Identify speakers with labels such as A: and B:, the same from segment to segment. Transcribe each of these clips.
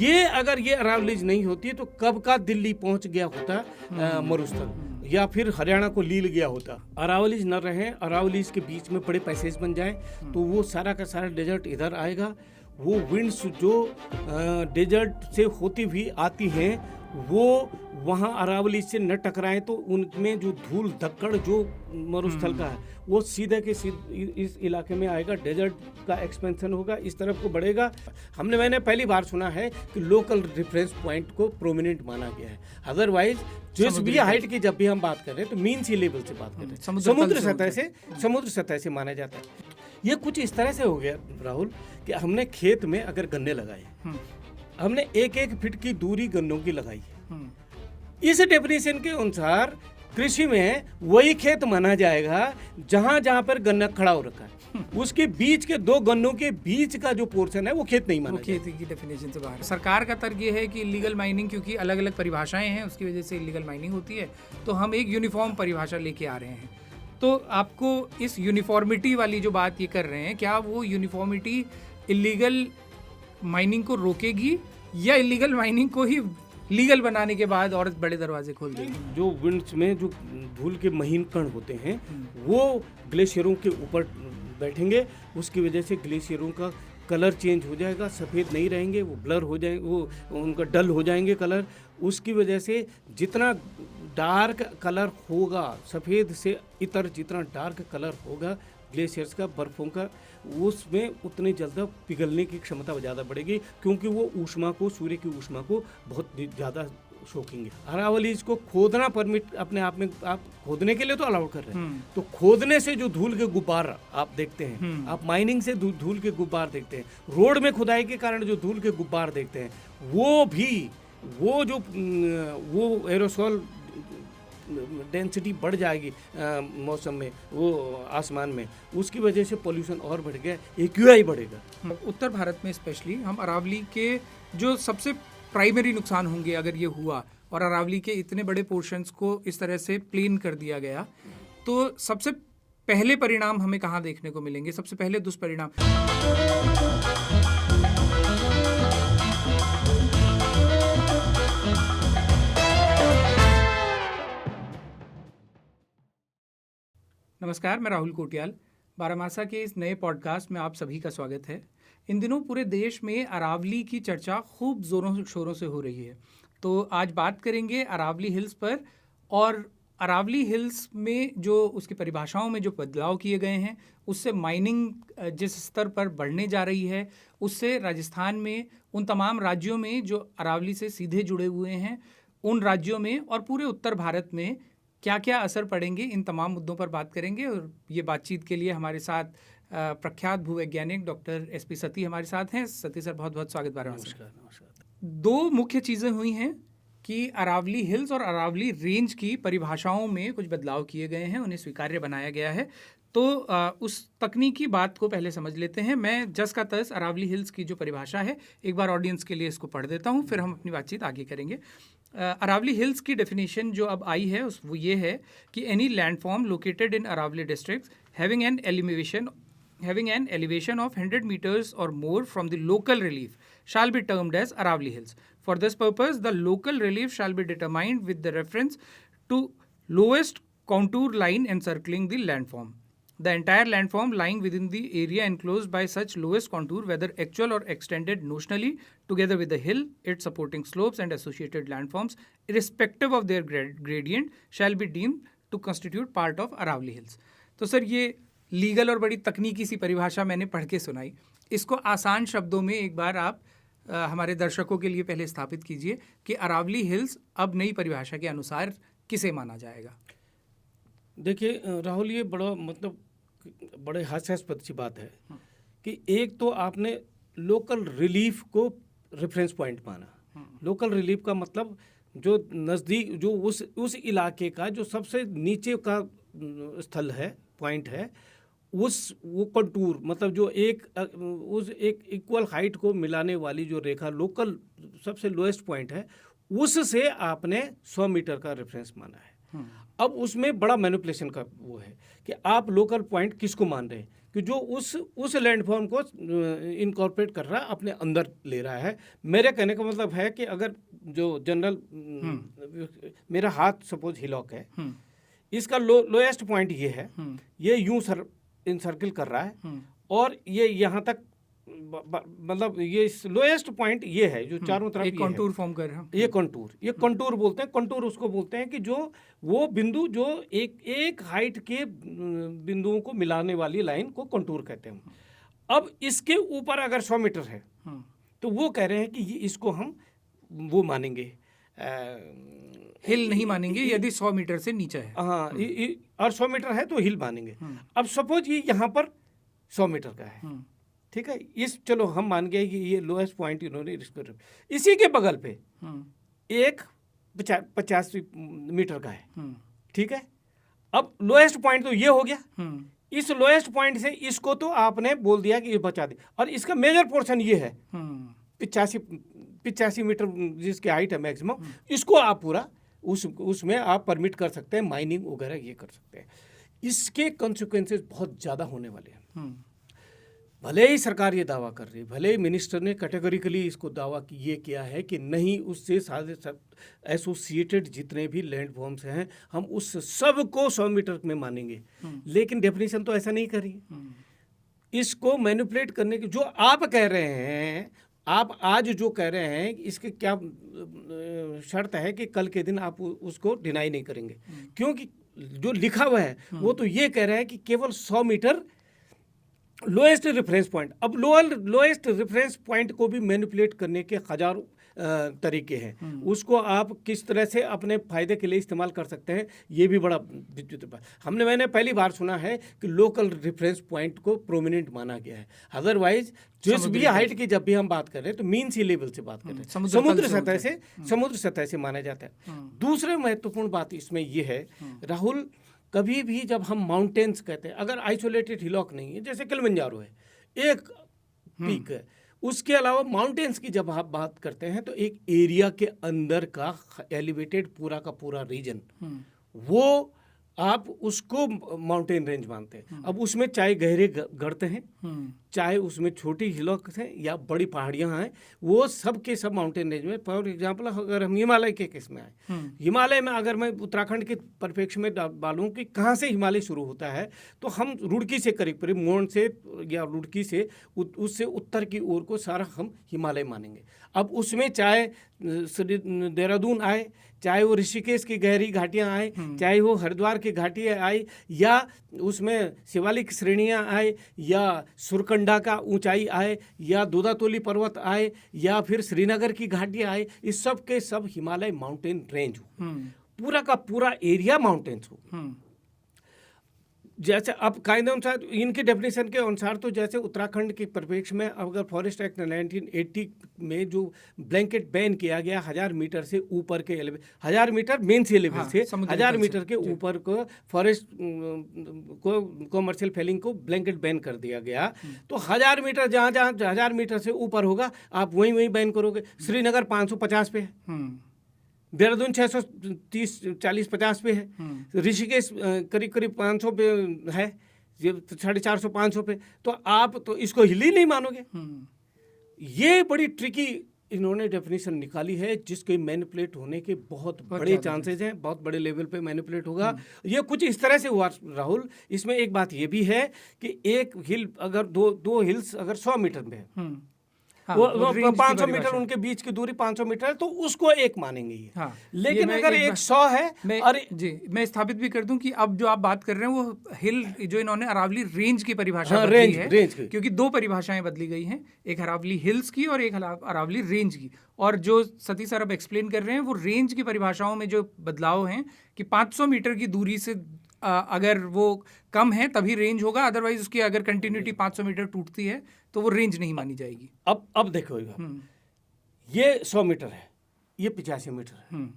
A: ये अगर ये अरावलीज नहीं होती तो कब का दिल्ली पहुंच गया होता मरुस्थल, या फिर हरियाणा को लील गया होता। अरावलीज न रहे, अरावलीज के बीच में बड़े पैसेज बन जाए तो वो सारा का सारा डेजर्ट इधर आएगा। वो विंड्स जो डेजर्ट से होती हुई आती हैं वो वहाँ अरावली से न टकराएं तो उनमें जो धूल धक्कड़ जो मरुस्थल का है वो सीधे के सीधे इस इलाके में आएगा। डेजर्ट का एक्सपेंशन होगा, इस तरफ को बढ़ेगा। मैंने पहली बार सुना है कि लोकल रेफरेंस पॉइंट को प्रोमिनेंट माना गया है। अदरवाइज जिस भी हाइट की जब भी हम बात कर रहे हैं तो मीन सी लेवल से बात कर रहे हैं, समुद्र सतह से माना जाता है। ये कुछ इस तरह से हो गया राहुल कि हमने खेत में अगर गन्ने लगाए, हमने 1-1 फीट की दूरी गन्नों की लगाई है। इस डेफिनेशन के अनुसार कृषि में वही खेत माना जाएगा जहां जहां पर गन्ना खड़ा हो रखा है। उसके बीच के 2 गन्नों के बीच का जो पोर्शन है वो खेत नहीं माना,
B: खेती की डेफिनेशन से बाहर। सरकार का तर्क ये है कि इलीगल माइनिंग, क्योंकि अलग अलग परिभाषाएं हैं उसकी वजह से इलीगल माइनिंग होती है, तो हम एक यूनिफॉर्म परिभाषा लेके आ रहे हैं। तो आपको इस यूनिफॉर्मिटी वाली जो बात ये कर रहे हैं, क्या वो यूनिफॉर्मिटी इलीगल माइनिंग को रोकेगी या इलीगल माइनिंग को ही लीगल बनाने के बाद और बड़े दरवाजे खोल देगी?
A: जो विंड्स में जो धूल के महीन कण होते हैं वो ग्लेशियरों के ऊपर बैठेंगे, उसकी वजह से ग्लेशियरों का कलर चेंज हो जाएगा, सफ़ेद नहीं रहेंगे, वो ब्लर हो जाएंगे, वो उनका डल हो जाएंगे कलर। उसकी वजह से जितना डार्क कलर होगा, सफ़ेद से इतर जितना डार्क कलर होगा ग्लेशियर्स का, बर्फ़ों का, उसमें उतनी जल्द पिघलने की क्षमता ज़्यादा बढ़ेगी, क्योंकि वो ऊष्मा को, सूर्य की ऊष्मा को बहुत ज़्यादा शोकेंगे। अरावलीज को खोदना परमिट अपने आप में, आप खोदने के लिए तो अलाउ कर रहे हैं, तो खोदने से जो धूल के गुब्बार आप देखते हैं, आप माइनिंग से धूल के गुब्बार देखते हैं, रोड में खुदाई के कारण जो धूल के गुब्बार देखते हैं, वो भी वो एरोसोल डेंसिटी बढ़ जाएगी मौसम में, वो आसमान में, उसकी वजह से पोल्यूशन और बढ़ गया, एक्यूआई बढ़ेगा।
B: उत्तर भारत में स्पेशली हम अरावली के जो सबसे प्राइमरी नुकसान होंगे अगर ये हुआ और अरावली के इतने बड़े पोर्शंस को इस तरह से प्लेन कर दिया गया, तो सबसे पहले परिणाम हमें कहाँ देखने को मिलेंगे, सबसे पहले दुष्परिणाम? नमस्कार, मैं राहुल कोटियाल। बारामासा के इस नए पॉडकास्ट में आप सभी का स्वागत है। इन दिनों पूरे देश में अरावली की चर्चा खूब ज़ोरों शोरों से हो रही है, तो आज बात करेंगे अरावली हिल्स पर, और अरावली हिल्स में जो उसकी परिभाषाओं में जो बदलाव किए गए हैं, उससे माइनिंग जिस स्तर पर बढ़ने जा रही है, उससे राजस्थान में उन तमाम राज्यों में जो अरावली से सीधे जुड़े हुए हैं, उन राज्यों में और पूरे उत्तर भारत में क्या क्या असर पड़ेंगे, इन तमाम मुद्दों पर बात करेंगे। और ये बातचीत के लिए हमारे साथ प्रख्यात भूवैज्ञानिक डॉक्टर SP सती हमारे साथ हैं। सती सर, बहुत बहुत स्वागत।
A: नमस्कार।
B: 2 मुख्य चीज़ें हुई हैं कि अरावली हिल्स और अरावली रेंज की परिभाषाओं में कुछ बदलाव किए गए हैं, उन्हें स्वीकार्य बनाया गया है। तो उस तकनीकी बात को पहले समझ लेते हैं। मैं जस का तस अरावली हिल्स की जो परिभाषा है एक बार ऑडियंस के लिए इसको पढ़ देता हूँ, फिर हम अपनी बातचीत आगे करेंगे। अरावली हिल्स की डेफिनेशन जो अब आई है वो ये है कि any landform located in Aravalli district having an elevation of 100 meters or more from the local relief shall be termed as Aravali Hills. For this purpose, the local relief shall be determined with the reference to lowest contour line encircling the landform. The entire landform lying within the area enclosed by such lowest contour, whether actual or extended notionally, together with the hill, its supporting slopes and associated landforms, irrespective of their gradient, shall be deemed to constitute part of Aravali Hills. तो sir, ये legal और बड़ी तकनीकी सी परिभाषा मैंने पढ़ के सुनाई, इसको आसान शब्दों में एक बार आप हमारे दर्शकों के लिए पहले स्थापित कीजिए कि अरावली हिल्स अब नई परिभाषा के अनुसार किसे माना जाएगा।
A: देखिए राहुल, ये बड़े हास्यास्पद सी बात है कि एक तो आपने लोकल रिलीफ को रेफरेंस पॉइंट माना। लोकल रिलीफ का मतलब जो नज़दीक, जो उस इलाके का जो सबसे नीचे का स्थल है, पॉइंट है, वो कंटूर, मतलब जो एक इक्वल हाइट को मिलाने वाली जो रेखा लोकल सबसे लोएस्ट पॉइंट है, उससे आपने 100 मीटर का रेफरेंस माना है। अब उसमें बड़ा मैनिपुलेशन का वो है कि आप लोकल पॉइंट किसको मान रहे हैं, कि जो उस लैंडफॉर्म को इनकॉर्पोरेट कर रहा है, अपने अंदर ले रहा है। मेरे कहने का मतलब है कि अगर जो जनरल मेरा हाथ सपोज हिलॉक है, इसका लोएस्ट पॉइंट ये है, ये यूं इनसर्किल कर रहा है और ये यहाँ तक मतलब ये लोएस्ट पॉइंट ये है जो चारों तरफ
B: एक कंटूर फॉर्म कर रहा है।
A: ये कंटूर बोलते हैं। कंटूर उसको बोलते हैं कि जो वो बिंदु जो एक हाइट के बिंदुओं को मिलाने वाली लाइन को कंटूर कहते हैं। अब इसके ऊपर अगर 100 मीटर है तो वो कह रहे हैं कि इसको हम वो मानेंगे,
B: हिल नहीं मानेंगे यदि 100 मीटर से नीचे है।
A: हाँ, और 100 मीटर है तो हिल मानेंगे। अब सपोज ये यहाँ पर 100 मीटर का है, ठीक है, चलो हम मान गए कि ये लोएस्ट पॉइंट इन्होंने इसको। इसी के बगल पे एक 50 मीटर का है, ठीक है। अब लोएस्ट पॉइंट तो ये हो गया। इस लोएस्ट पॉइंट से इसको तो आपने बोल दिया कि ये बचा दे, और इसका मेजर पोर्शन ये है 85 मीटर जिसकी हाइट है मैक्सिमम, इसको आप पूरा उसमें आप परमिट कर सकते हैं, माइनिंग वगैरह ये कर सकते हैं। इसके कॉन्सिक्वेंसेस बहुत ज़्यादा होने वाले हैं। भले ही सरकार ये दावा कर रही है, भले ही मिनिस्टर ने कैटेगोरिकली इसको दावा ये किया है कि नहीं, उससे सारे एसोसिएटेड जितने भी लैंड फॉर्म्स हैं हम उस सब को 100 मीटर में मानेंगे, लेकिन डेफिनेशन तो ऐसा नहीं करी। इसको मैनिपुलेट करने की जो आप कह रहे हैं, आप आज जो कह रहे हैं, इसके क्या शर्त है कि कल के दिन आप उसको डिनाई नहीं करेंगे, क्योंकि जो लिखा हुआ है वो तो ये कह रहा है कि केवल 100 मीटर लोएस्ट रेफरेंस पॉइंट। अब लोएस्ट रेफरेंस पॉइंट को भी मैनिपुलेट करने के हजारों तरीके हैं। उसको आप किस तरह से अपने फायदे के लिए इस्तेमाल कर सकते हैं, ये भी बड़ा विचित्र बात। मैंने पहली बार सुना है कि लोकल रेफरेंस पॉइंट को प्रोमिनेंट माना गया है। अदरवाइज जिस भी हाइट की जब भी हम बात कर रहे हैं तो मीन सी लेवल से बात कर रहे हैं, समुद्र सतह से माना जाता है। दूसरे महत्वपूर्ण बात इसमें ये है राहुल, कभी भी जब हम माउंटेन्स कहते हैं, अगर आइसोलेटेड हिलॉक नहीं है, जैसे किलिमंजारो है, एक पीक है, उसके अलावा माउंटेन्स की जब आप बात करते हैं तो एक एरिया के अंदर का एलिवेटेड पूरा का पूरा रीजन, वो आप उसको माउंटेन रेंज मानते हैं। अब उसमें चाहे गहरे गर्त हैं, चाहे उसमें छोटी हिलॉक्स हैं या बड़ी पहाड़ियां हैं, वो सब के सब माउंटेन रेंज में। फॉर एग्जांपल अगर हम हिमालय के केस में आए, हिमालय में अगर मैं उत्तराखंड के परिप्रेक्ष्य में डालूं कि कहाँ से हिमालय शुरू होता है, तो हम रुड़की से करीब करीब मोंड से या रुड़की से उससे उत्तर की ओर को सारा हम हिमालय मानेंगे। अब उसमें चाहे देहरादून आए, चाहे वो ऋषिकेश की गहरी घाटियाँ आए, चाहे वो हरिद्वार की घाटियाँ आए, या उसमें शिवालिक श्रेणियाँ आए, या सुरकंडा का ऊंचाई आए, या दूधातोली पर्वत आए, या फिर श्रीनगर की घाटियाँ आए, इस सब के सब हिमालय माउंटेन रेंज हो, पूरा का पूरा एरिया माउंटेन्स हो। जैसे अब कायदे अनुसार इनके डेफिनेशन के अनुसार तो जैसे उत्तराखंड के परिप्रेक्ष्य में अगर फॉरेस्ट एक्ट 1980 में जो ब्लैंकेट बैन किया गया 1000 मीटर से ऊपर के 1000 मीटर मेन सी लेवल से 1000 मीटर के ऊपर को फॉरेस्ट को कॉमर्शियल फेलिंग को ब्लैंकेट बैन कर दिया गया, तो 1000 मीटर जहाँ 1000 मीटर से ऊपर होगा आप वहीं बैन करोगे। श्रीनगर 550 पे है, देहरादून 630-40-50 पे है, ऋषिकेश करीब करीब 500 पे है, 450-500 पे, तो आप तो इसको हिल ही नहीं मानोगे। ये बड़ी ट्रिकी इन्होंने डेफिनेशन निकाली है, जिसके मैनिपुलेट होने के बहुत बड़े चांसेस हैं, बहुत बड़े लेवल पे मैनिपुलेट होगा। ये कुछ इस तरह से हुआ राहुल। इसमें एक बात ये भी है कि एक हिल अगर दो हिल्स अगर 100 मीटर में है, वो 500 मीटर उनके बीच की दूरी 500 मीटर है, तो उसको एक मानेंगे ये। लेकिन अगर 100 है,
B: अरे जी मैं स्थापित भी कर दूं कि अब जो आप बात कर रहे हैं वो हिल जो इन्होंने अरावली रेंज की परिभाषा बदली है, क्योंकि दो परिभाषाएं बदली गई हैं, एक अरावली हिल्स की और एक अरावली रेंज की। और जो सतीश सर अब एक्सप्लेन कर रहे हैं वो रेंज की परिभाषाओं में जो बदलाव हैं कि 500 मीटर की दूरी से अगर वो कम है तभी रेंज होगा, अदरवाइज उसकी अगर कंटिन्यूटी 500 मीटर टूटती है तो वो रेंज नहीं मानी जाएगी।
A: अब देखो ये 100 मीटर है, ये 85 मीटर है,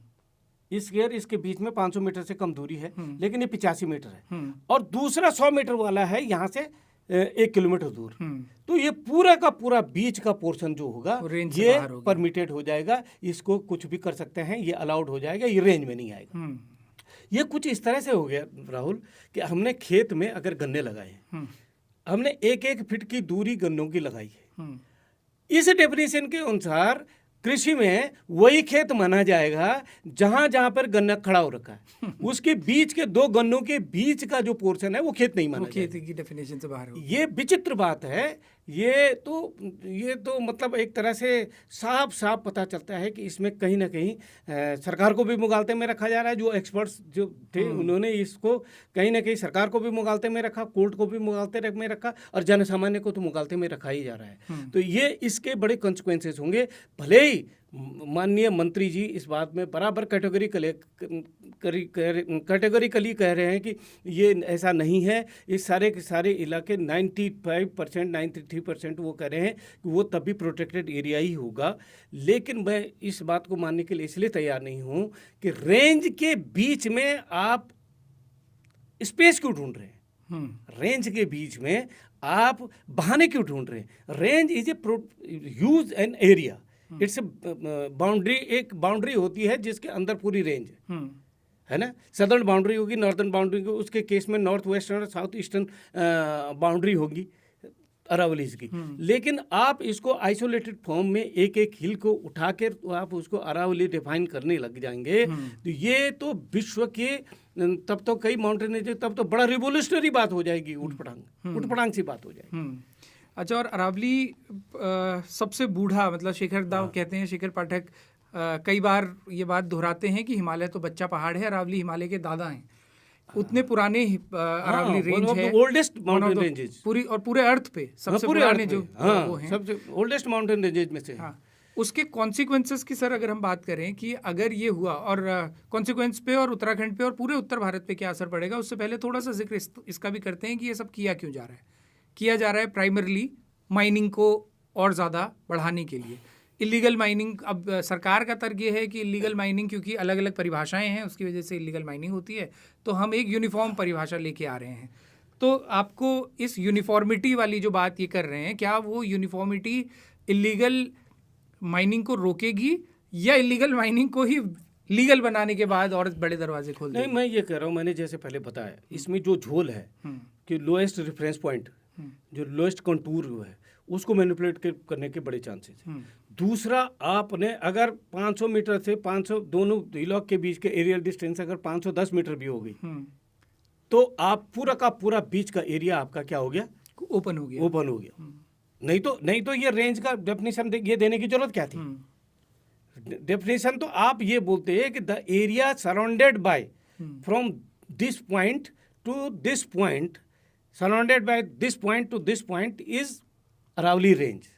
A: इसके बीच में 500 मीटर से कम दूरी है, लेकिन ये 85 मीटर है, और दूसरा 100 मीटर वाला है यहाँ से 1 किलोमीटर दूर, तो ये पूरा का पूरा बीच का पोर्शन जो होगा ये परमिटेड हो जाएगा, इसको कुछ भी कर सकते हैं, ये अलाउड हो जाएगा, ये रेंज में नहीं आएगा। ये कुछ इस तरह से हो गया राहुल कि हमने खेत में अगर गन्ने लगाए, हमने 1-1 फीट की दूरी गन्नों की लगाई है।
B: हम्म,
A: इस डेफिनेशन के अनुसार कृषि में वही खेत माना जाएगा जहां जहां पर गन्ना खड़ा हो रखा है। उसके बीच के 2 गन्नों के बीच का जो पोर्शन है वो खेत नहीं
B: वो
A: माना जाएगा।
B: खेती की डेफिनेशन से बाहर हो।
A: ये विचित्र बात है। ये तो मतलब एक तरह से साफ साफ पता चलता है कि इसमें कहीं ना कहीं सरकार को भी मुगालते में रखा जा रहा है। जो एक्सपर्ट्स जो थे उन्होंने इसको कहीं ना कहीं सरकार को भी मुगालते में रखा, कोर्ट को भी मुगालते में रखा और जनसामान्य को तो मुगालते में रखा ही जा रहा है। तो ये इसके बड़े कंसिक्वेंसेस होंगे। भले ही माननीय मंत्री जी इस बात में बराबर कैटेगोरिकली कह रहे हैं कि ये ऐसा नहीं है। इस सारे के सारे इलाके 95% 93% वो कह रहे हैं कि वो तभी प्रोटेक्टेड एरिया ही होगा। लेकिन मैं इस बात को मानने के लिए इसलिए तैयार नहीं हूँ कि रेंज के बीच में आप स्पेस क्यों ढूंढ रहे हैं। रेंज के बीच में आप बहाने क्यों ढूंढ रहे हैं। Range is a use an area, it's boundary. एक बाउंड्री होती है जिसके अंदर पूरी रेंज है ना। सदर्न बाउंड्री होगी, नॉर्दर्न बाउंड्री होगी, उसके केस में नॉर्थ वेस्टर्न और साउथ ईस्टर्न बाउंड्री होगी अरावलीज की। लेकिन आप इसको आइसोलेटेड फॉर्म में एक एक हिल को उठा कर तो आप उसको अरावली डिफाइन करने लग जाएंगे तो ये तो विश्व के तब तो कई माउंटेन, तब तो बड़ा रिवोल्यूशनरी बात हो जाएगी, उठपटांग सी बात हो जाएगी।
B: अच्छा, और अरावली सबसे बूढ़ा, मतलब शेखर दाव कहते हैं, शेखर पाठक कई बार ये बात दोहराते हैं कि हिमालय तो बच्चा पहाड़ है, अरावली हिमालय के दादा हैं। उतने पुराने अरावली रेंज है,
A: ओल्डेस्ट माउंटेन रेंजेस
B: पूरी और पूरे अर्थ पे सबसे पुराने जो वो हैं,
A: सबसे ओल्डेस्ट माउंटेन रेंजेस में से।
B: उसके कॉन्सिक्वेंसेस की सर अगर हम बात करें कि अगर ये हुआ और कॉन्सिक्वेंस पे और उत्तराखंड पे और पूरे उत्तर भारत पे क्या असर पड़ेगा, उससे पहले थोड़ा सा जिक्र इसका भी करते हैं कि ये सब किया क्यों जा रहा है। किया जा रहा है प्राइमरली माइनिंग को और ज़्यादा बढ़ाने के लिए। इलीगल माइनिंग, अब सरकार का तर्क ये है कि इलीगल माइनिंग क्योंकि अलग अलग परिभाषाएं हैं उसकी वजह से इलीगल माइनिंग होती है, तो हम एक यूनिफॉर्म परिभाषा लेके आ रहे हैं। तो आपको इस यूनिफॉर्मिटी वाली जो बात ये कर रहे हैं, क्या वो यूनिफॉर्मिटी इलीगल माइनिंग को रोकेगी या इलीगल माइनिंग को ही लीगल बनाने के बाद और बड़े दरवाजे खोल देगी?
A: नहीं, मैं ये कह रहा हूँ, मैंने जैसे पहले बताया, इसमें जो झोल है कि लोएस्ट रेफरेंस पॉइंट, जो लोएस्ट कंटूर है, उसको मैनिपुलेट करने के बड़े चांसेस हैं। दूसरा, आपने अगर 500 मीटर से 500 दोनों हिलॉक के बीच के एरियल डिस्टेंस अगर 510 मीटर भी हो गई तो आप पूरा का पूरा बीच का एरिया आपका क्या हो गया,
B: ओपन हो गया।
A: नहीं तो ये रेंज का डेफिनेशन ये देने की जरूरत क्या थी। डेफिनेशन तो आप ये बोलते हैं कि the area surrounded by from this point to this point, surrounded by this point to this point is Aravalli range.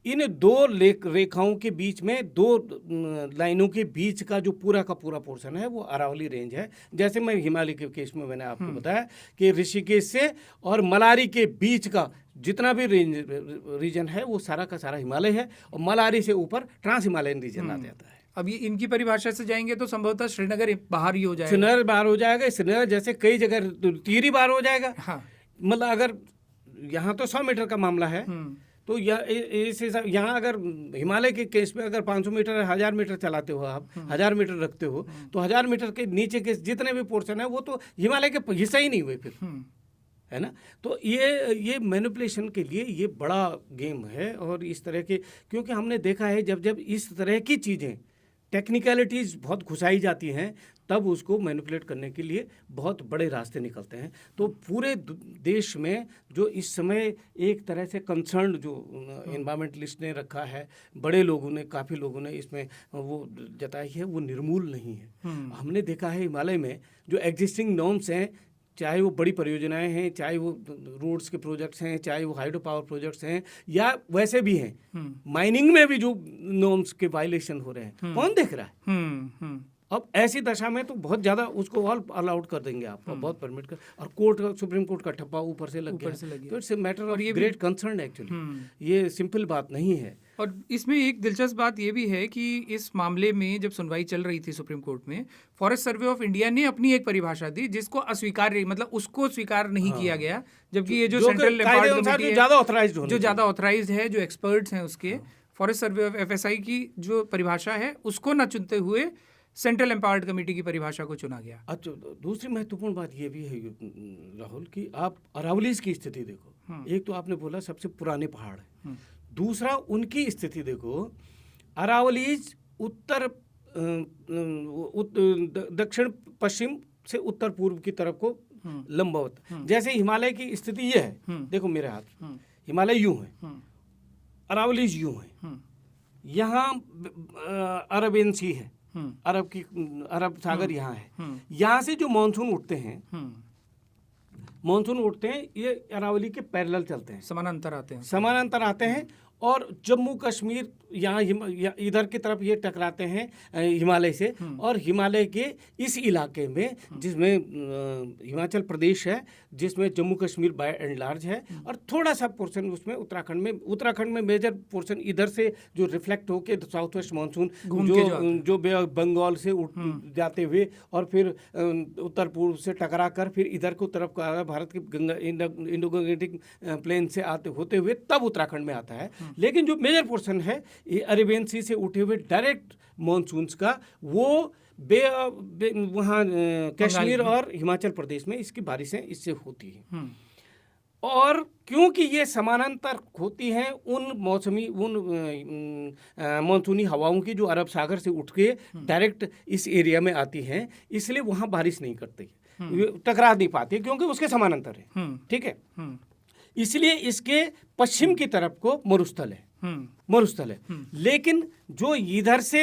A: इन दो रेखाओं के बीच में, दो लाइनों के बीच का जो पूरा का पूरा पोर्शन है वो अरावली रेंज है। जैसे मैं हिमालय के केस में मैंने आपको बताया कि ऋषिकेश से और मलारी के बीच का जितना भी रीजन है वो सारा का सारा हिमालय है और मलारी से ऊपर ट्रांस हिमालयन रीजन आ जाता है।
B: अब ये इनकी परिभाषा से जाएंगे तो संभवतः श्रीनगर बाहर ही हो जाएगा।
A: श्रीनगर बाहर हो जाएगा, श्रीनगर जैसे कई जगह टिहरी बाहर हो जाएगा। मतलब अगर यहाँ तो 100 मीटर का मामला है तो यहाँ अगर हिमालय के केस में अगर 500 मीटर 1000 मीटर चलाते हो, आप 1000 मीटर रखते हो तो 1000 मीटर के नीचे के जितने भी पोर्शन है वो तो हिमालय के हिस्सा ही नहीं हुए फिर, है ना। तो ये मैनिपुलेशन के लिए ये बड़ा गेम है। और इस तरह के, क्योंकि हमने देखा है जब इस तरह की चीज़ें टेक्निकलिटीज़ बहुत घुसाई जाती हैं तब उसको मैनिपुलेट करने के लिए बहुत बड़े रास्ते निकलते हैं। तो पूरे देश में जो इस समय एक तरह से कंसर्न जो एनवायरमेंटलिस्ट ने रखा है, बड़े लोगों ने, काफ़ी लोगों ने इसमें वो जताई है, वो निर्मूल नहीं है। हमने देखा है हिमालय में जो एग्जिस्टिंग नॉर्म्स हैं, चाहे वो बड़ी परियोजनाएं हैं, चाहे वो रोड्स के प्रोजेक्ट्स हैं, चाहे वो हाइड्रो पावर प्रोजेक्ट्स हैं, या वैसे भी हैं माइनिंग में भी जो नॉर्म्स के वायलेशन हो रहे हैं, कौन देख रहा है। अब ऐसी दशा में तो बहुत ज़्यादा उसको ऑल अलाउड कर देंगे आप, बहुत परमिट कर, और कोर्ट का, सुप्रीम कोर्ट का ठप्पा ऊपर से लग गया। तो it's a matter of great concern actually. ये सिंपल बात नहीं है।
B: और इसमें एक दिलचस्प बात ये भी है कि इस मामले में जब सुनवाई चल रही थी सुप्रीम कोर्ट में, फॉरेस्ट सर्वे ऑफ इंडिया ने अपनी एक परिभाषा दी जिसको अस्वीकार्य, मतलब उसको स्वीकार नहीं किया गया, जबकि ये जो सेंट्रल जो ज़्यादा ऑथराइज्ड है, जो एक्सपर्ट्स हैं उसके, फॉरेस्ट सर्वे ऑफ FSI की जो परिभाषा है उसको न चुनते हुए सेंट्रल एम्पावर्ड कमेटी की परिभाषा को चुना गया।
A: अच्छा, दूसरी महत्वपूर्ण बात ये भी है राहुल कि आप अरावलीज की स्थिति देखो। एक तो आपने बोला सबसे पुराने पहाड़ है, दूसरा उनकी स्थिति देखो। अरावलीज उत्तर दक्षिण पश्चिम से उत्तर पूर्व की तरफ को लंबवत, जैसे हिमालय की स्थिति ये है। देखो मेरे हाथ, हिमालय यूं है, अरावलीज यूं है, यहाँ अरबियन सी है, अरब सागर यहाँ है। यहाँ से जो मानसून उठते हैं, ये अरावली के पैरेलल चलते हैं, समानांतर आते हैं और जम्मू कश्मीर यहाँ इधर की तरफ ये टकराते हैं हिमालय से। और हिमालय के इस इलाके में जिसमें हिमाचल प्रदेश है, जिसमें Jammu Kashmir by and large है, और थोड़ा सा पोर्शन उसमें उत्तराखंड में मेजर पोर्शन इधर से जो रिफ्लेक्ट होके साउथ वेस्ट मानसून जो बे ऑफ बंगाल से उठ जाते हुए और फिर उत्तर पूर्व से टकरा कर फिर इधर को तरफ भारत के इंडो गंगेटिक प्लेन से होते हुए तब उत्तराखंड में आता है। लेकिन जो मेजर पोर्शन है ये अरेबियन सी से उठे हुए डायरेक्ट मॉनसून्स का, वो वहाँ कश्मीर और हिमाचल प्रदेश में इसकी बारिशें इससे होती हैं। और क्योंकि ये समानांतर होती हैं उन मानसूनी हवाओं की जो अरब सागर से उठ के डायरेक्ट इस एरिया में आती हैं, इसलिए वहाँ बारिश नहीं करती, टकरा नहीं पाती क्योंकि उसके समानांतर है। ठीक है, इसलिए इसके पश्चिम की तरफ को मरुस्थल है। लेकिन जो इधर से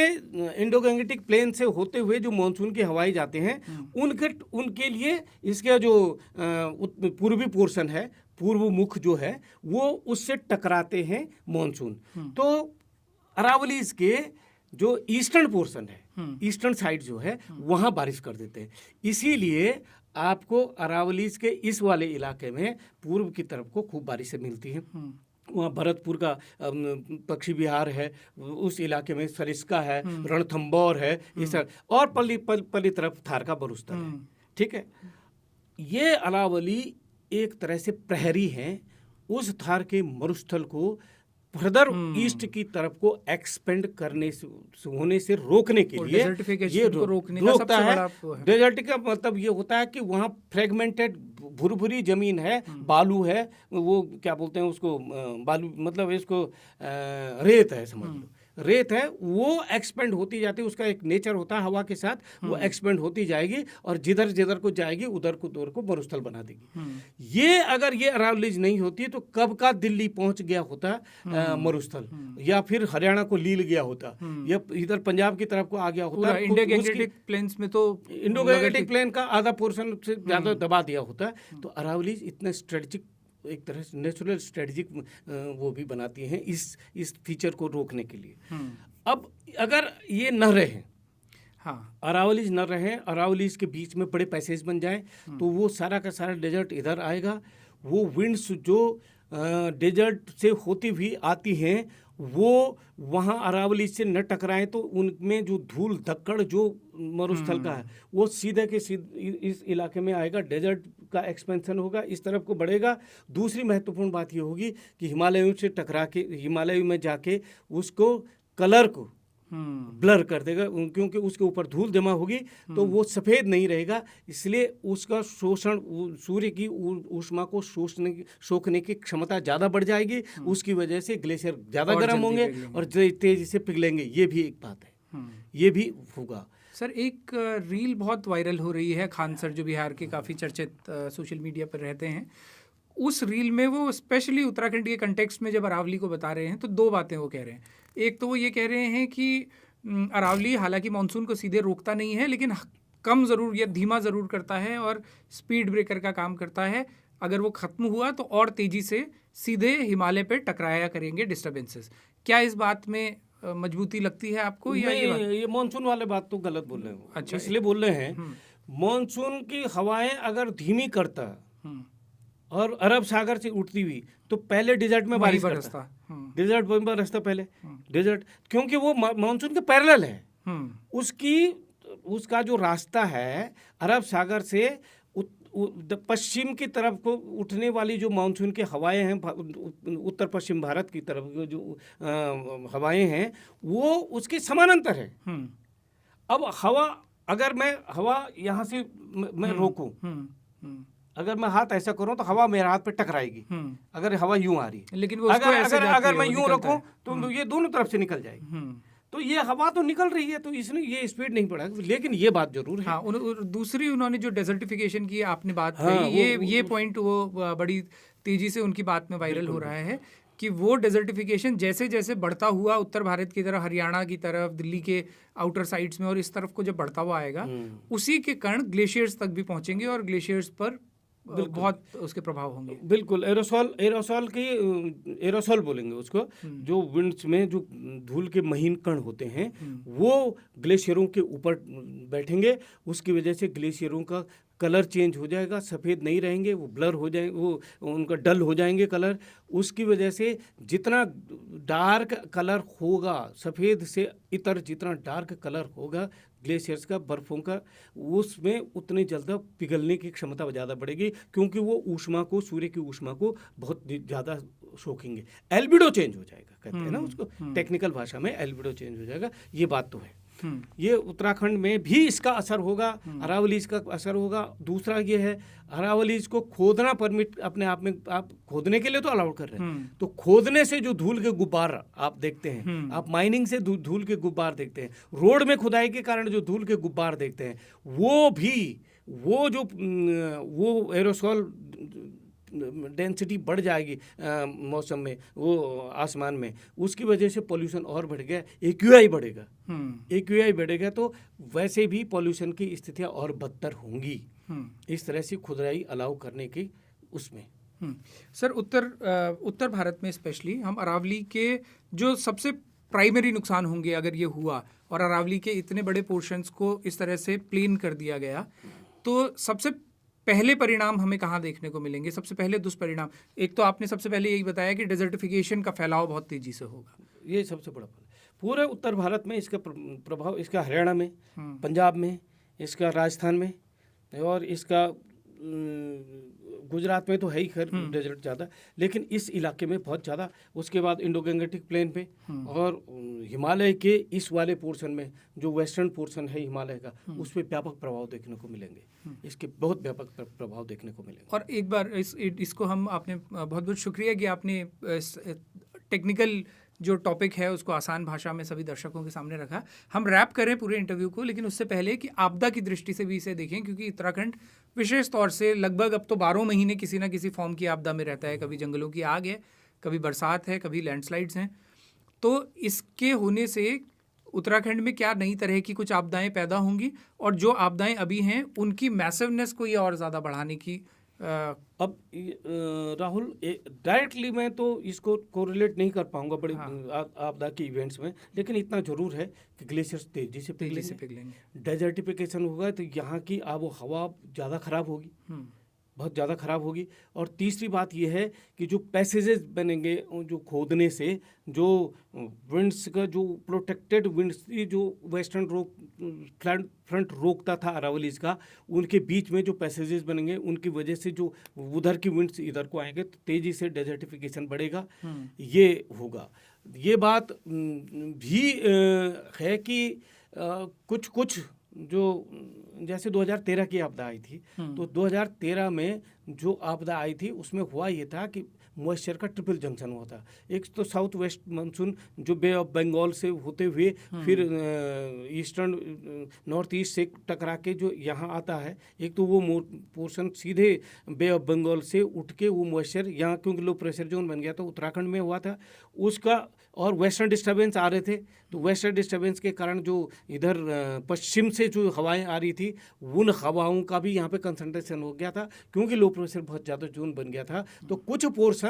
A: इंडो गंगेटिक प्लेन से होते हुए जो मानसून की हवाएं जाते हैं, उनके लिए इसका जो पूर्वी पोर्शन है, पूर्व मुख जो है, वो उससे टकराते हैं मानसून। तो अरावलीज के जो ईस्टर्न पोर्शन है, ईस्टर्न साइड जो है, वहाँ बारिश कर देते हैं। इसीलिए आपको अरावलीज के इस वाले इलाके में पूर्व की तरफ को खूब बारिशें मिलती हैं। वहाँ भरतपुर का पक्षी विहार है, उस इलाके में सरिस्का है, रणथंबोर है, ये सब, और पल्ली तरफ थार का बरुस्तर है। ठीक है, ये अरावली एक तरह से प्रहरी हैं उस थार के मरुस्थल को फर्दर ईस्ट की तरफ को एक्सपेंड करने से होने से रोकने के लिए ये रोकता है। डेजर्ट का मतलब ये होता है कि वहाँ फ्रेगमेंटेड भुरभुरी जमीन है, बालू है, वो क्या बोलते हैं उसको, बालू मतलब इसको रेत है, समझ लो रेत है, वो एक्सपेंड होती जाती है। उसका एक नेचर होता है, हवा के साथ वो एक्सपेंड होती जाएगी और जिधर जिधर को जाएगी उधर को मरुस्थल बना देगी। ये अगर ये अरावलीज नहीं होती तो कब का दिल्ली पहुंच गया होता मरुस्थल, या फिर हरियाणा को लील गया होता, या इधर पंजाब की तरफ को आ गया होता।
B: इंडो गंगेटिक प्लेन्स में तो
A: इंडो गंगेटिक प्लेन का आधा पोर्शन से ज्यादा दबा दिया होता। तो अरावलीज इतना स्ट्रेटेजिक, एक तरह से नेचुरल स्ट्रेटेजिक वो भी बनाती हैं इस फीचर को रोकने के लिए। अब अगर ये न रहे, अरावलीज न रहे, अरावलीज के बीच में बड़े पैसेज बन जाए, तो वो सारा का सारा डेजर्ट इधर आएगा। वो विंड्स जो डेजर्ट से होती हुई आती हैं, वो वहाँ अरावली से न टकराएं तो उनमें जो धूल धक्कड़ जो मरुस्थल का है वो सीधे के सीधे इस इलाके में आएगा। डेजर्ट का एक्सपेंशन होगा, इस तरफ को बढ़ेगा। दूसरी महत्वपूर्ण बात ये होगी कि हिमालयों से टकरा के हिमालय में जाके उसको कलर को ब्लर कर देगा, क्योंकि उसके ऊपर धूल जमा होगी तो वो सफ़ेद नहीं रहेगा। इसलिए उसका शोषण, सूर्य की ऊष्मा को सोखने की क्षमता ज़्यादा बढ़ जाएगी। उसकी वजह से ग्लेशियर ज़्यादा गर्म होंगे और तेज़ी से पिघलेंगे। ये भी एक बात है, ये भी होगा।
B: सर, एक रील बहुत वायरल हो रही है, खान सर जो बिहार के काफ़ी चर्चित सोशल मीडिया पर रहते हैं, उस रील में वो स्पेशली उत्तराखंड के कंटेक्स्ट में जब अरावली को बता रहे हैं तो दो बातें वो कह रहे हैं। एक तो वो ये कह रहे हैं कि अरावली हालांकि मानसून को सीधे रोकता नहीं है, लेकिन कम ज़रूर या धीमा ज़रूर करता है और स्पीड ब्रेकर का काम करता है। अगर वो ख़त्म हुआ तो और तेज़ी से सीधे हिमालय पर टकराया करेंगे डिस्टर्बेंसेस। क्या इस बात में मजबूती लगती है आपको? या
A: ये मानसून वाले बात तो गलत बोल रहे हैं। अच्छा, इसलिए बोल रहे हैं मानसून की हवाएं अगर धीमी करता और अरब सागर से उठती हुई तो पहले डेजर्ट में बारिश करता, डेजर्ट बरसता पहले डेजर्ट, क्योंकि वो मानसून के पैरेलल है। उसका जो रास्ता है अरब सागर से पश्चिम की तरफ को उठने वाली जो मानसून की हवाएं हैं, उत्तर पश्चिम भारत की तरफ जो हवाएं हैं, वो उसके समानांतर है। अब हवा, अगर मैं हवा यहाँ से मैं रोकूं, अगर मैं हाथ ऐसा करूं तो हवा मेरे हाथ पे टकराएगी, अगर हवा यूं आ रही है।
B: लेकिन वो उसको ऐसे
A: अगर मैं
B: जाती है, वो
A: यूं
B: निकलता
A: रखूं
B: है।
A: तो ये दोनों तरफ से निकल जाएगी। तो ये हवा तो निकल रही है, तो इसने ये स्पीड नहीं बढ़ा। लेकिन ये बात जरूर है,
B: हाँ, दूसरी उन्होंने जो डेजर्टिफिकेशन की आपने बात
A: हाँ,
B: कही, ये पॉइंट वो बड़ी तेजी से उनकी बात में वायरल हो रहा है कि वो डेजर्टिफिकेशन जैसे जैसे बढ़ता हुआ उत्तर भारत की तरफ, हरियाणा की तरफ, दिल्ली के आउटर साइड्स में और इस तरफ को जब बढ़ता हुआ आएगा, उसी के कारण ग्लेशियर्स तक भी पहुंचेंगे और ग्लेशियर्स पर बहुत उसके प्रभाव होंगे।
A: बिल्कुल। एरोसॉल बोलेंगे उसको, जो विंड्स में जो धूल के महीन कण होते हैं वो ग्लेशियरों के ऊपर बैठेंगे। उसकी वजह से ग्लेशियरों का कलर चेंज हो जाएगा, सफ़ेद नहीं रहेंगे, वो ब्लर हो जाएंगे, वो उनका डल हो जाएंगे कलर। उसकी वजह से जितना डार्क कलर होगा, सफ़ेद से इतर जितना डार्क कलर होगा ग्लेशियर्स का, बर्फ़ों का, उसमें उतनी जल्द पिघलने की क्षमता ज़्यादा बढ़ेगी, क्योंकि वो ऊष्मा को, सूर्य की ऊष्मा को बहुत ज़्यादा सोखेंगे। एल्बिडो चेंज हो जाएगा, कहते हैं ना उसको टेक्निकल भाषा में, एल्बिडो चेंज हो जाएगा। ये बात तो है। ये उत्तराखंड में भी इसका असर होगा, अरावलीज का असर होगा। दूसरा ये है, अरावलीज को खोदना परमिट अपने आप में, आप खोदने के लिए तो अलाउड कर रहे हैं, तो खोदने से जो धूल के गुब्बार आप देखते हैं, आप माइनिंग से धूल के गुब्बार देखते हैं, रोड में खुदाई के कारण जो धूल के गुब्बार देखते हैं, वो भी वो एरोसॉल डेंसिटी बढ़ जाएगी मौसम में, वो आसमान में, उसकी वजह से पोल्यूशन और बढ़ गया, एक्यूआई बढ़ेगा। एक्यूआई बढ़ेगा तो वैसे भी पोल्यूशन की स्थितियां और बदतर होंगी। इस तरह से खुदाई अलाउ करने की उसमें।
B: सर, उत्तर भारत में स्पेशली हम अरावली के जो सबसे प्राइमरी नुकसान होंगे अगर ये हुआ और अरावली के इतने बड़े पोर्शंस को इस तरह से प्लेन कर दिया गया, तो सबसे पहले परिणाम हमें कहाँ देखने को मिलेंगे? सबसे पहले दुष्परिणाम, एक तो आपने सबसे पहले यही बताया कि डेजर्टिफिकेशन का फैलाव बहुत तेजी से होगा।
A: ये सबसे बड़ा पूरे उत्तर भारत में इसका प्रभाव, इसका हरियाणा में, पंजाब में, इसका राजस्थान में, और इसका गुजरात में तो है ही खैर डेजर्ट ज़्यादा, लेकिन इस इलाके में बहुत ज़्यादा। उसके बाद इंडो गंगेटिक प्लेन पे और हिमालय के इस वाले पोर्शन में, जो वेस्टर्न पोर्शन है हिमालय का, उस पर व्यापक प्रभाव देखने को मिलेंगे। इसके बहुत व्यापक प्रभाव देखने को मिलेंगे।
B: और एक बार इसको हम, आपने बहुत बहुत शुक्रिया कि आपने टेक्निकल जो टॉपिक है उसको आसान भाषा में सभी दर्शकों के सामने रखा। हम रैप करें पूरे इंटरव्यू को, लेकिन उससे पहले कि आपदा की दृष्टि से भी इसे देखें, क्योंकि उत्तराखंड विशेष तौर से लगभग अब तो 12 महीने किसी ना किसी फॉर्म की आपदा में रहता है। कभी जंगलों की आग है, कभी बरसात है, कभी लैंडस्लाइड्स हैं। तो इसके होने से उत्तराखंड में क्या नई तरह की कुछ आपदाएं पैदा होंगी, और जो आपदाएं अभी हैं उनकी मैसिवनेस को ये और ज़्यादा बढ़ाने की
A: अब राहुल, डायरेक्टली मैं तो इसको कोरिलेट नहीं कर पाऊंगा बड़ी आपदा के इवेंट्स में, लेकिन इतना जरूर है कि ग्लेशियर्स तेजी से पिघलेंगे। डेजर्टिफिकेशन होगा तो यहाँ की आबो हवा ज़्यादा खराब होगी, बहुत ज़्यादा खराब होगी। और तीसरी बात यह है कि जो पैसेजेस बनेंगे, जो खोदने से जो विंड्स का, जो प्रोटेक्टेड विंड्स, जो वेस्टर्न फ्रंट रोकता था अरावलीज का, उनके बीच में जो पैसेजेस बनेंगे, उनकी वजह से जो उधर की विंड्स इधर को आएंगे तो तेज़ी से डेजर्टिफिकेशन बढ़ेगा। ये होगा। ये बात भी है कि कुछ जो जैसे 2013 की आपदा आई थी, तो 2013 में जो आपदा आई थी उसमें हुआ ये था कि मॉइस्चर का ट्रिपल जंक्शन हुआ था। एक तो साउथ वेस्ट मानसून जो बे ऑफ बंगाल से होते हुए फिर ईस्टर्न नॉर्थ ईस्ट से टकरा के जो यहाँ आता है, एक तो वो पोर्शन सीधे बे ऑफ बंगाल से उठ के वो मॉइस्चर यहाँ, क्योंकि लो प्रेशर जोन बन गया था, उत्तराखंड में हुआ था उसका, और वेस्टर्न डिस्टर्बेंस आ रहे थे, तो वेस्टर्न डिस्टर्बेंस के कारण जो इधर पश्चिम से जो हवाएं आ रही थी, उन हवाओं का भी यहाँ पे कंसंट्रेशन हो गया था, क्योंकि लो प्रेशर बहुत ज़्यादा जोन बन गया था। तो कुछ पोर्शन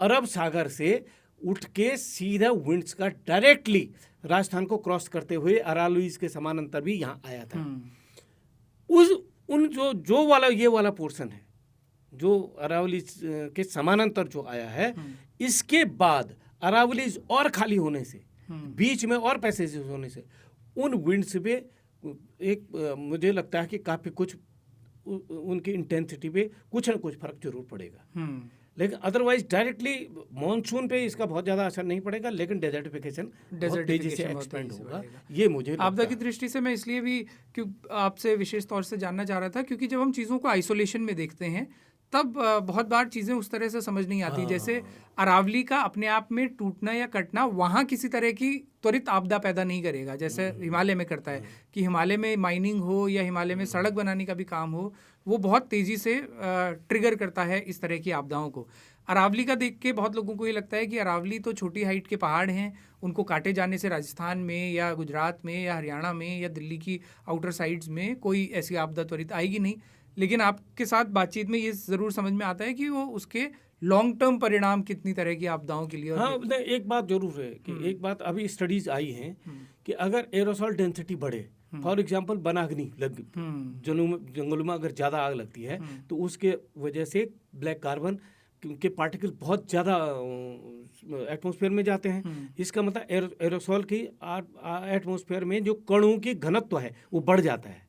A: अरब सागर से उठ के सीधा विंड्स का डायरेक्टली राजस्थान को क्रॉस करते हुए अरावलीज के समानांतर भी यहाँ आया था। ये वाला पोर्शन है जो अरावलीज के समानांतर जो आया है, इसके बाद अरावलीज और खाली होने से, बीच में और पैसेजेस होने से, उन विंड्स पे एक मुझे लगता है कि काफ़ी कुछ उनकी इंटेंसिटी पे कुछ ना कुछ फर्क जरूर पड़ेगा। लेकिन अदरवाइज डायरेक्टली मॉनसून पे इसका बहुत ज़्यादा असर नहीं पड़ेगा, लेकिन डेजर्टिफिकेशन बहुत तेजी से एक्सपेंड होगा, ये मुझे
B: आपदा
A: लगता
B: की दृष्टि से मैं इसलिए भी क्यों आपसे विशेष तौर से जानना चाह रहा था, क्योंकि जब हम चीज़ों को आइसोलेशन में देखते हैं तब बहुत बार चीज़ें उस तरह से समझ नहीं आती। जैसे अरावली का अपने आप में टूटना या कटना वहाँ किसी तरह की त्वरित आपदा पैदा नहीं करेगा, जैसे हिमालय में करता है कि हिमालय में माइनिंग हो या हिमालय में सड़क बनाने का भी काम हो, वो बहुत तेज़ी से ट्रिगर करता है इस तरह की आपदाओं को। अरावली का देख के बहुत लोगों को ये लगता है कि अरावली तो छोटी हाइट के पहाड़ हैं, उनको काटे जाने से राजस्थान में या गुजरात में या हरियाणा में या दिल्ली की आउटर साइड्स में कोई ऐसी आपदा त्वरित आएगी नहीं। लेकिन आपके साथ बातचीत में ये ज़रूर समझ में आता है कि वो उसके लॉन्ग टर्म परिणाम कितनी तरह की आपदाओं के लिए। और
A: हाँ, नहीं, एक बात जरूर है कि एक बात अभी स्टडीज आई हैं कि अगर एरोसॉल डेंसिटी बढ़े, फॉर एग्जांपल वनाग्नि लग जंगलों में अगर ज़्यादा आग लगती है तो उसके वजह से ब्लैक कार्बन के पार्टिकल बहुत ज़्यादा एटमॉस्फेयर में जाते हैं। इसका मतलब एरोसॉल की एटमॉस्फेयर में जो कणों की घनत्व है वो बढ़ जाता है,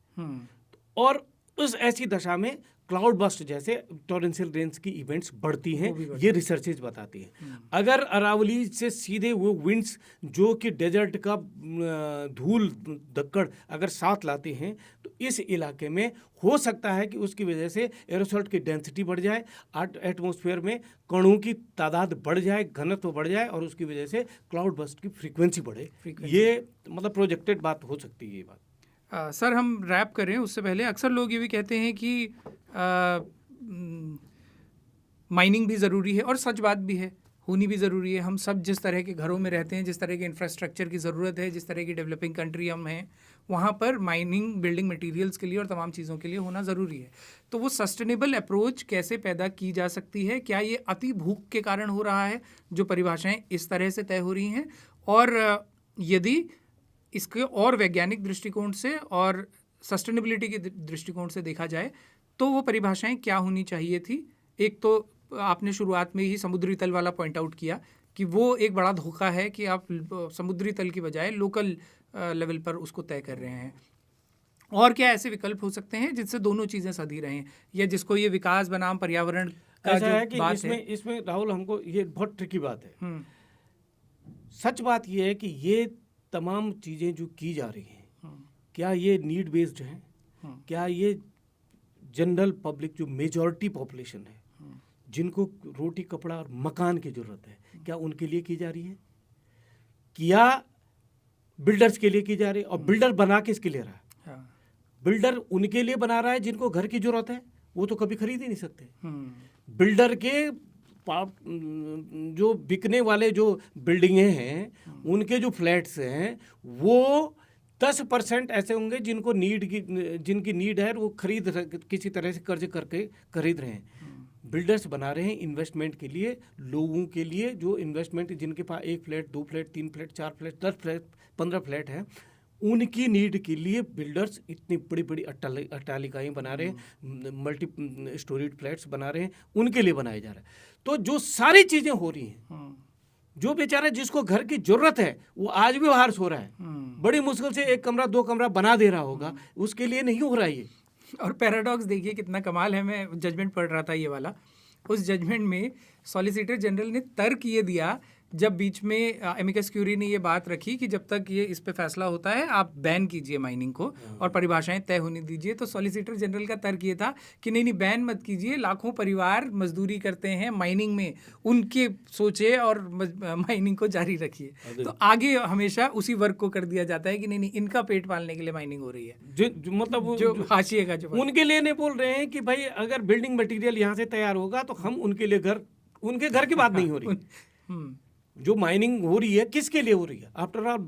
A: और उस ऐसी दशा में क्लाउड बस्ट जैसे टॉरेंशियल रेन्स की इवेंट्स बढ़ती हैं, ये रिसर्चेज बताती हैं। अगर अरावली से सीधे वो विंड्स जो कि डेजर्ट का धूल दक्कड़ अगर साथ लाते हैं तो इस इलाके में हो सकता है कि उसकी वजह से एरोसॉल की डेंसिटी बढ़ जाए, एटमॉस्फेयर में कणों की तादाद बढ़ जाए, घनत्व बढ़ जाए, और उसकी वजह से क्लाउड बस्ट की फ्रीक्वेंसी बढ़े। ये मतलब प्रोजेक्टेड बात हो सकती है ये बात।
B: सर हम रैप करें उससे पहले अक्सर लोग ये भी कहते हैं कि माइनिंग भी ज़रूरी है, और सच बात भी है, होनी भी ज़रूरी है। हम सब जिस तरह के घरों में रहते हैं, जिस तरह के इंफ्रास्ट्रक्चर की ज़रूरत है, जिस तरह की डेवलपिंग कंट्री हम हैं, वहाँ पर माइनिंग बिल्डिंग मटेरियल्स के लिए और तमाम चीज़ों के लिए होना ज़रूरी है। तो वो सस्टेनेबल अप्रोच कैसे पैदा की जा सकती है? क्या ये अति भूख के कारण हो रहा है जो परिभाषाएँ इस तरह से तय हो रही हैं, और यदि इसके और वैज्ञानिक दृष्टिकोण से और सस्टेनेबिलिटी के दृष्टिकोण से देखा जाए तो वो परिभाषाएं क्या होनी चाहिए थी? एक तो आपने शुरुआत में ही समुद्री तल वाला पॉइंट आउट किया कि वो एक बड़ा धोखा है कि आप समुद्री तल की बजाय लोकल लेवल पर उसको तय कर रहे हैं। और क्या ऐसे विकल्प हो सकते हैं जिससे दोनों चीज़ें सधी रहें, या जिसको ये विकास बनाम पर्यावरण का
A: ऐसा
B: जो
A: है कि
B: बात
A: इसमें राहुल हमको ये बहुत ट्रिकी बात है। सच बात ये है कि ये तमाम चीज़ें जो की जा रही हैं, क्या ये नीड बेस्ड हैं? क्या ये जनरल पब्लिक जो मेजॉरिटी पॉपुलेशन है जिनको रोटी कपड़ा और मकान की ज़रूरत है, क्या उनके लिए की जा रही है? क्या बिल्डर्स के लिए की जा रही है? और बिल्डर बना किसके लिए रहा है? बिल्डर उनके लिए बना रहा है जिनको घर की ज़रूरत है, वो तो कभी खरीद ही नहीं सकते। बिल्डर के जो बिकने वाले जो बिल्डिंगें हैं, उनके जो फ्लैट्स हैं, वो 10% ऐसे होंगे जिनको जिनकी नीड है, वो किसी तरह से कर्ज करके खरीद रहे हैं। बिल्डर्स बना रहे हैं इन्वेस्टमेंट के लिए, लोगों के लिए जो इन्वेस्टमेंट, जिनके पास 1 flat 2 flat 3 flat 4 flat 10 flat 15 flat हैं, उनकी नीड के लिए बिल्डर्स इतनी बड़ी बड़ी अट्टालिकाएँ बना रहे हैं, मल्टी स्टोरीड फ्लैट्स बना रहे हैं, उनके लिए बनाए जा रहे हैं। तो जो सारी चीज़ें हो रही हैं, जो बेचारा जिसको घर की जरूरत है वो आज भी बाहर सो रहा है, बड़ी मुश्किल से 1 कमरा 2 कमरा बना दे रहा होगा, उसके लिए नहीं हो रहा है ये।
B: और पैराडॉक्स देखिए कितना कमाल है। मैं जजमेंट पढ़ रहा था ये वाला, उस जजमेंट में सॉलिसिटर जनरल ने तर्क ये दिया, जब बीच में एमिकस क्यूरी ने ये बात रखी कि जब तक ये इस पे फैसला होता है आप बैन कीजिए माइनिंग को और परिभाषाएं तय होने दीजिए, तो सॉलिसिटर जनरल का तर्क ये था कि नहीं बैन मत कीजिए, लाखों परिवार मजदूरी करते हैं माइनिंग में, उनके सोचे और माइनिंग को जारी रखिए। तो आगे हमेशा उसी वर्ग को कर दिया जाता है कि नहीं इनका पेट पालने के लिए माइनिंग हो रही है।
A: मतलब
B: जो हाशिए का जो
A: उनके लिए नहीं बोल रहे हैं कि भाई अगर बिल्डिंग मटेरियल यहाँ से तैयार होगा तो हम उनके लिए उनके घर की बात नहीं हो रही। जो माइनिंग हो रही है किसके लिए हो रही है? आफ्टर ऑल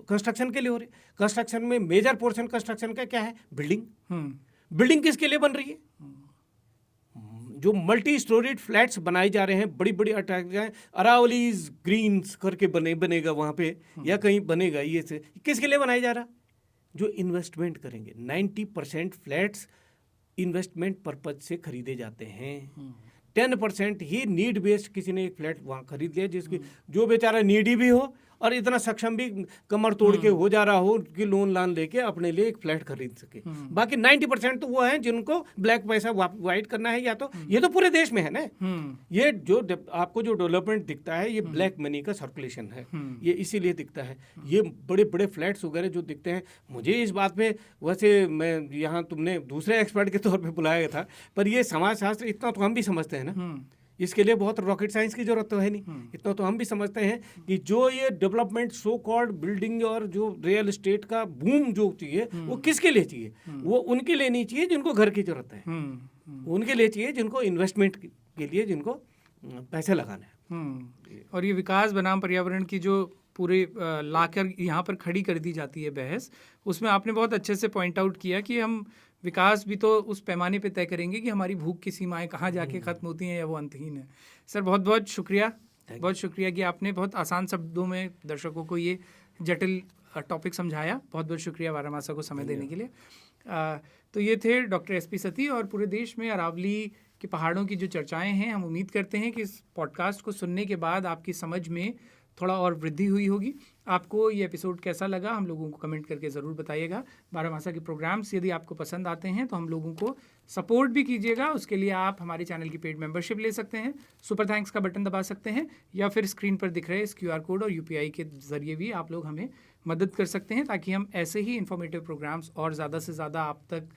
A: कंस्ट्रक्शन के लिए हो रही है। कंस्ट्रक्शन में मेजर पोर्शन कंस्ट्रक्शन का क्या है? बिल्डिंग। बिल्डिंग किसके लिए बन रही है? जो मल्टी स्टोरीड फ्लैट्स बनाए जा रहे हैं, बड़ी बड़ी अटैक अरावलीज ग्रीन्स करके बनेगा वहाँ पे या कहीं बनेगा, ये से किसके लिए बनाया जा रहा? जो इन्वेस्टमेंट करेंगे। 90% फ्लैट्स इन्वेस्टमेंट पर्पज से खरीदे जाते हैं। 10% ही नीड बेस्ड, किसी ने एक फ्लैट वहाँ खरीद लिया जिसकी जो बेचारा नीडी भी हो और इतना सक्षम भी कमर तोड़ के हो जा रहा हो कि लोन लान लेके अपने लिए एक फ्लैट खरीद सके। बाकी 90% तो वो हैं जिनको ब्लैक पैसा वाइट करना है, या तो ये तो पूरे देश में है ना। ये जो आपको जो डेवलपमेंट दिखता है ये ब्लैक मनी का सर्कुलेशन है, ये इसीलिए दिखता है। ये बड़े बड़े फ्लैट्स वगैरह जो दिखते हैं, मुझे इस बात पे वैसे मैं यहाँ तुमने दूसरे एक्सपर्ट के तौर पे बुलाया था, पर ये समाजशास्त्र इतना तो हम भी समझते हैं ना, इसके लिए बहुत रॉकेट साइंस की जरूरत तो है नहीं। इतना तो हम भी समझते हैं कि जो ये डेवलपमेंट सो कॉल्ड बिल्डिंग और जो रियल एस्टेट का बूम जो चाहिए वो किसके लिए चाहिए? वो उनके लिए नहीं चाहिए जिनको घर की जरूरत है, उनके लिए चाहिए जिनको इन्वेस्टमेंट के लिए जिनको पैसे लगाना है।
B: और ये विकास बनाम पर्यावरण की जो पूरे लाकर यहाँ पर खड़ी कर दी जाती है बहस, उसमें आपने बहुत अच्छे से पॉइंट आउट किया कि हम विकास भी तो उस पैमाने पे तय करेंगे कि हमारी भूख की सीमाएं कहाँ जाके ख़त्म होती हैं या वो अंतहीन है। सर बहुत बहुत शुक्रिया, बहुत शुक्रिया कि आपने बहुत आसान शब्दों में दर्शकों को ये जटिल टॉपिक समझाया। बहुत बहुत शुक्रिया बारामासा को समय देने के लिए। तो ये थे डॉक्टर SP सती और पूरे देश में अरावली के पहाड़ों की जो चर्चाएं हैं, हम उम्मीद करते हैं कि इस पॉडकास्ट को सुनने के बाद आपकी समझ में थोड़ा और वृद्धि हुई होगी। आपको ये एपिसोड कैसा लगा हम लोगों को कमेंट करके ज़रूर बताइएगा। बारामासा के प्रोग्राम्स यदि आपको पसंद आते हैं तो हम लोगों को सपोर्ट भी कीजिएगा। उसके लिए आप हमारे चैनल की पेड मेंबरशिप ले सकते हैं, सुपर थैंक्स का बटन दबा सकते हैं, या फिर स्क्रीन पर दिख रहे इस QR कोड और UPI के ज़रिए भी आप लोग हमें मदद कर सकते हैं, ताकि हम ऐसे ही इन्फॉर्मेटिव प्रोग्राम्स और ज़्यादा से ज़्यादा आप तक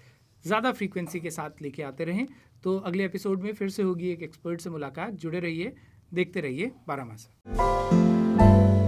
B: ज़्यादा फ्रीक्वेंसी के साथ लेके आते रहें। तो अगले एपिसोड में फिर से होगी एक एक्सपर्ट से मुलाकात। जुड़े रहिए, देखते रहिए बारामासा।